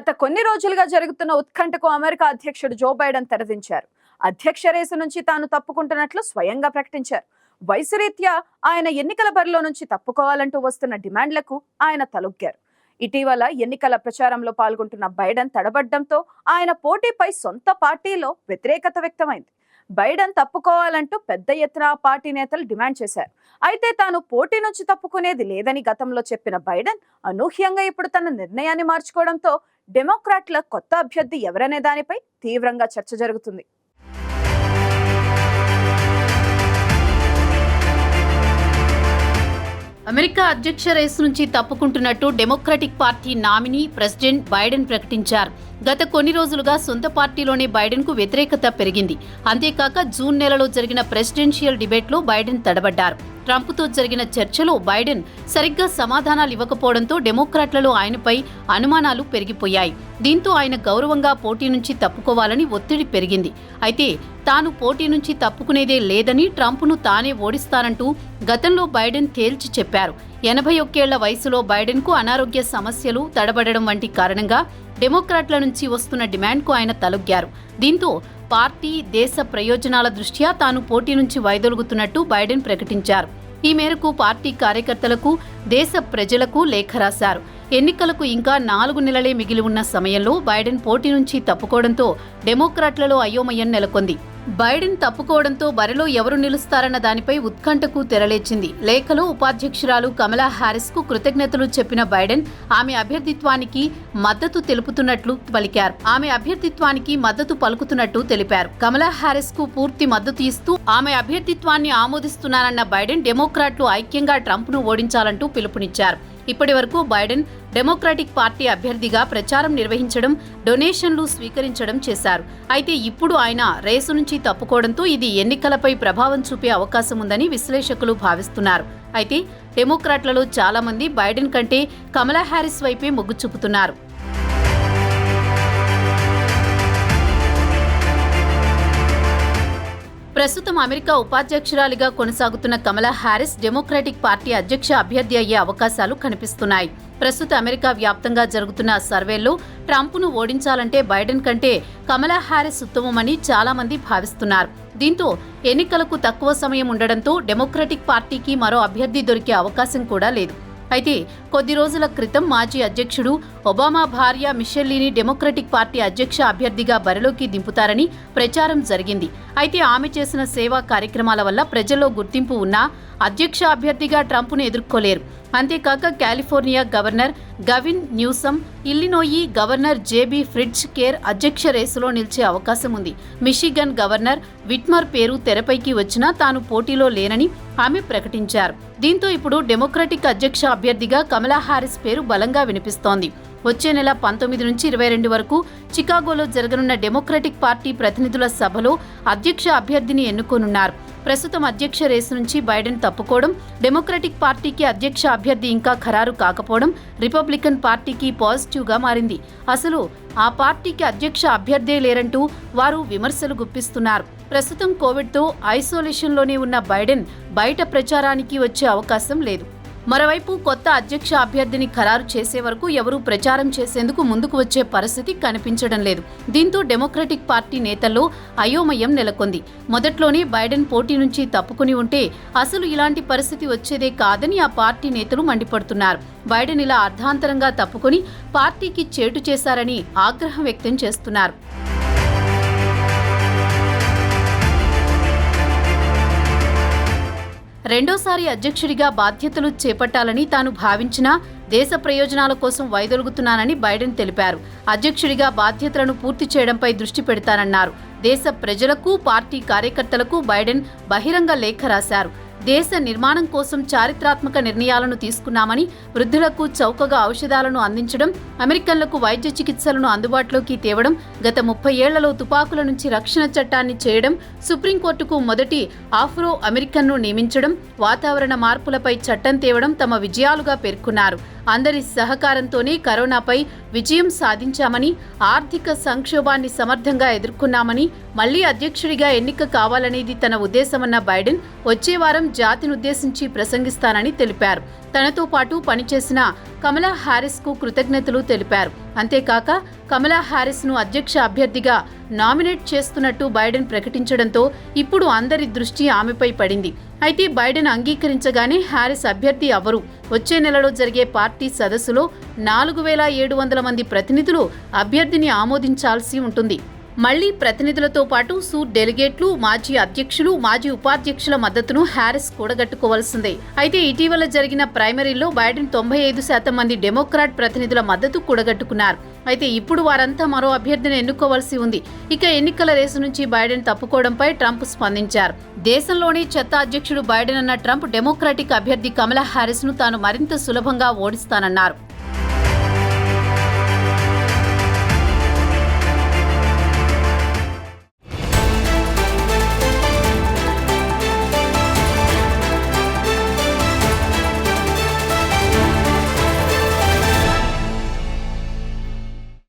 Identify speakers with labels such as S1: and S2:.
S1: గత కొన్ని రోజులుగా జరుగుతున్న ఉత్కంఠకు అమెరికా అధ్యక్షుడు జో బైడెన్ తెరదించారు. అధ్యక్ష రేసు నుంచి తాను తప్పుకుంటున్నట్లు స్వయంగా ప్రకటించారు. వయసు రీత్యా ఆయన ఎన్నికల బరిలో నుంచి తప్పుకోవాలంటూ వస్తున్న డిమాండ్లకు ఆయన తలొగ్గారు. ఇటీవల ఎన్నికల ప్రచారంలో పాల్గొంటున్న బైడెన్ తడబడ్డంతో ఆయన పోటీపై సొంత పార్టీలో వ్యతిరేకత వ్యక్తమైంది. బైడెన్ తప్పుకోవాలంటూ పెద్ద ఎత్తున పార్టీ నేతలు డిమాండ్ చేశారు. అయితే తాను పోటీ నుంచి తప్పుకునేది లేదని గతంలో చెప్పిన బైడెన్ అనూహ్యంగా ఇప్పుడు తన నిర్ణయాన్ని మార్చుకోవడంతో డెమోక్రాట్ల కొత్త అభ్యర్థి ఎవరనే దానిపై తీవ్రంగా చర్చ జరుగుతుంది.
S2: అమెరికా అధ్యక్ష రేసు నుంచి తప్పుకుంటున్నట్టు Democratic party nominee president Biden ప్రకటించారు. గత కొన్ని రోజులుగా సొంత పార్టీలోనే బైడెన్కు వ్యతిరేకత పెరిగింది. అంతేకాక జూన్ నెలలో జరిగిన ప్రెసిడెన్షియల్ డిబేట్లో బైడెన్ తడబడ్డారు. ట్రంప్తో జరిగిన చర్చలో బైడెన్ సరిగ్గా సమాధానాలు ఇవ్వకపోవడంతో డెమోక్రాట్లలో ఆయనపై అనుమానాలు పెరిగిపోయాయి. దీంతో ఆయన గౌరవంగా పోటీ నుంచి తప్పుకోవాలని ఒత్తిడి పెరిగింది. అయితే తాను పోటీ నుంచి తప్పుకునేదే లేదని, ట్రంప్ను తానే ఓడిస్తానంటూ గతంలో బైడెన్ తేల్చి చెప్పారు. 81 ఏళ్ల వయసులో బైడెన్కు అనారోగ్య సమస్యలు, తడబడడం వంటి కారణంగా డెమోక్రాట్ల నుంచి వస్తున్న డిమాండ్కు ఆయన తలొగ్గారు. దీంతో పార్టీ, దేశ ప్రయోజనాల దృష్ట్యా తాను పోటీ నుంచి వైదొలుగుతున్నట్టు బైడెన్ ప్రకటించారు. ఈ మేరకు పార్టీ కార్యకర్తలకు, దేశ ప్రజలకు లేఖ రాశారు. ఎన్నికలకు ఇంకా 4 నెలలే మిగిలి ఉన్న సమయంలో బైడెన్ పోటీ నుంచి తప్పుకోవడంతో డెమోక్రాట్లలో అయోమయం నెలకొంది. బైడెన్ తప్పుకోవడంతో బరిలో ఎవరు నిలుస్తారన్న దానిపై ఉత్కంఠకు తెరలేచింది. లేఖలో ఉపాధ్యక్షురాలు కమలా హ్యారిస్కు కృతజ్ఞతలు చెప్పిన బైడెన్ ఆమె అభ్యర్థిత్వానికి మద్దతు పలుకుతున్నట్టు తెలిపారు. కమలా హ్యారిస్కు పూర్తి మద్దతు ఇస్తూ ఆమె అభ్యర్థిత్వాన్ని ఆమోదిస్తున్నానన్న బైడెన్ డెమోక్రాట్లు ఐక్యంగా ట్రంప్ను ఓడించాలంటూ పిలుపునిచ్చారు. ఇప్పటి వరకు బైడెన్ డెమోక్రాటిక్ పార్టీ అభ్యర్థిగా ప్రచారం నిర్వహించడం, డొనేషన్లు స్వీకరించడం చేశారు. అయితే ఇప్పుడు ఆయన రేసు నుంచి తప్పుకోవడంతో ఇది ఎన్నికలపై ప్రభావం చూపే అవకాశం ఉందని విశ్లేషకులు భావిస్తున్నారు. అయితే డెమోక్రాట్లలో చాలా మంది బైడెన్ కంటే కమలా హ్యారిస్ వైపే మొగ్గు చూపుతున్నారు. ప్రస్తుతం అమెరికా ఉపాధ్యక్షురాలిగా కొనసాగుతున్న కమలా హ్యారిస్ డెమోక్రాటిక్ పార్టీ అధ్యక్ష అభ్యర్థి అయ్యే అవకాశాలు కనిపిస్తున్నాయి. ప్రస్తుత అమెరికా వ్యాప్తంగా జరుగుతున్న సర్వేల్లో ట్రంప్ను ఓడించాలంటే బైడెన్ కంటే కమలా హ్యారిస్ ఉత్తమమని చాలా మంది భావిస్తున్నారు. దీంతో ఎన్నికలకు తక్కువ సమయం ఉండడంతో డెమోక్రాటిక్ పార్టీకి మరో అభ్యర్థి దొరికే అవకాశం కూడా లేదు. అయితే కొద్ది రోజుల క్రితం మాజీ అధ్యక్షుడు ఒబామా భార్య మిషెల్లీని డెమోక్రటిక్ పార్టీ అధ్యక్ష అభ్యర్థిగా బరిలోకి దింపుతారని ప్రచారం జరిగింది. అయితే ఆమె చేసిన సేవా కార్యక్రమాల వల్ల ప్రజల్లో గుర్తింపు ఉన్నా అధ్యక్ష అభ్యర్థిగా ట్రంప్ను ఎదుర్కోలేరు. అంతేకాక California governor Gavin Newsom, Illinois governor JB Pritzker అధ్యక్ష రేసులో నిలిచే అవకాశం ఉంది. మిషిగన్ గవర్నర్ విట్మర్ పేరు తెరపైకి వచ్చినా తాను పోటీలో లేనని ఆమె ప్రకటించారు. దీంతో ఇప్పుడు డెమోక్రటిక్ అధ్యక్ష అభ్యర్థిగా కమలా హ్యారిస్ పేరు బలంగా వినిపిస్తోంది. వచ్చే నెల 19 నుంచి 22 వరకు చికాగోలో జరగనున్న డెమోక్రటిక్ పార్టీ ప్రతినిధుల సభలో అధ్యక్ష అభ్యర్థిని ఎన్నుకోనున్నారు. ప్రస్తుతం అధ్యక్ష రేసు నుంచి బైడెన్ తప్పుకోవడం, డెమోక్రటిక్ పార్టీకి అధ్యక్ష అభ్యర్థి ఇంకా ఖరారు కాకపోవడం రిపబ్లికన్ పార్టీకి పాజిటివ్గా మారింది. అసలు ఆ పార్టీకి అధ్యక్ష అభ్యర్థే లేరంటూ వారు విమర్శలు గుప్పిస్తున్నారు. ప్రస్తుతం కోవిడ్తో ఐసోలేషన్లోనే ఉన్న బైడెన్ బయట ప్రచారానికి వచ్చే అవకాశం లేదు. మరోవైపు కొత్త అధ్యక్ష అభ్యర్థిని ఖరారు చేసే వరకు ఎవరూ ప్రచారం చేసేందుకు ముందుకు వచ్చే పరిస్థితి కనిపించడం లేదు. దీంతో డెమోక్రటిక్ పార్టీ నేతల్లో అయోమయం నెలకొంది. మొదట్లోనే బైడెన్ పోటీ నుంచి తప్పుకుని ఉంటే అసలు ఇలాంటి పరిస్థితి వచ్చేదే కాదని ఆ పార్టీ నేతలు మండిపడుతున్నారు. బైడెన్ ఇలా అర్ధాంతరంగా తప్పుకొని పార్టీకి చేటు చేశారని ఆగ్రహం వ్యక్తం చేస్తున్నారు. రెండోసారి అధ్యక్షుడిగా బాధ్యతలు చేపట్టాలని తాను భావించినా దేశ ప్రయోజనాల కోసం వైదొలుగుతున్నానని బైడెన్ తెలిపారు. అధ్యక్షుడిగా బాధ్యతలను పూర్తి చేయడంపై దృష్టి పెడతానన్నారు. దేశ ప్రజలకు, పార్టీ కార్యకర్తలకు బైడెన్ బహిరంగ లేఖ రాశారు. దేశ నిర్మాణం కోసం చారిత్రాత్మక నిర్ణయాలను తీసుకున్నామని, వృద్ధులకు చౌకగా ఔషధాలను అందించడం, అమెరికన్లకు వైద్య చికిత్సలను అందుబాటులోకి తేవడం, గత 30 ఏళ్లలో తుపాకుల నుంచి రక్షణ చట్టాన్ని చేయడం, సుప్రీంకోర్టుకు మొదటి ఆఫ్రో అమెరికన్ను నియమించడం, వాతావరణ మార్పులపై చట్టం తేవడం తమ విజయాలుగా పేర్కొన్నారు. అందరి సహకారంతోనే కరోనాపై విజయం సాధించామని, ఆర్థిక సంక్షోభాన్ని సమర్థంగా ఎదుర్కొన్నామని, మళ్లీ అధ్యక్షుడిగా ఎన్నిక కావాలనేది తన ఉద్దేశమన్న బైడెన్ వచ్చే వారం జాతినుద్దేశించి ప్రసంగిస్తానని తెలిపారు. తనతో పాటు పనిచేసిన కమలా హ్యారిస్ కు కృతజ్ఞతలు తెలిపారు. అంతేకాక కమలా హ్యారిస్ ను అధ్యక్ష అభ్యర్థిగా నామినేట్ చేస్తున్నట్టు బైడెన్ ప్రకటించడంతో ఇప్పుడు అందరి దృష్టి ఆమెపై పడింది. అయితే బైడెన్ అంగీకరించగానే హ్యారిస్ అభ్యర్థి ఎవరు? వచ్చే నెలలో జరిగే పార్టీ సదస్సులో 4700 మంది ప్రతినిధులు అభ్యర్థిని ఆమోదించాల్సి ఉంటుంది. మళ్లీ ప్రతినిధులతో పాటు సూట్ డెలిగేట్లు, మాజీ అధ్యక్షులు, మాజీ ఉపాధ్యక్షుల మద్దతును హ్యారిస్ కూడగట్టుకోవాల్సిందే. అయితే ఇటీవల జరిగిన ప్రైమరీల్లో బైడెన్ 95% మంది డెమోక్రాట్ ప్రతినిధుల మద్దతు కూడగట్టుకున్నారు. అయితే ఇప్పుడు వారంతా మరో అభ్యర్థిని ఎన్నుకోవాల్సి ఉంది. ఇక ఎన్నికల రేసు నుంచి బైడెన్ తప్పుకోవడంపై ట్రంప్ స్పందించారు. దేశంలోని చెత్త అధ్యక్షుడు బైడెన్ అన్న ట్రంప్ డెమోక్రాటిక్ అభ్యర్థి కమలా హ్యారిస్ ను తాను మరింత సులభంగా ఓడిస్తానన్నారు.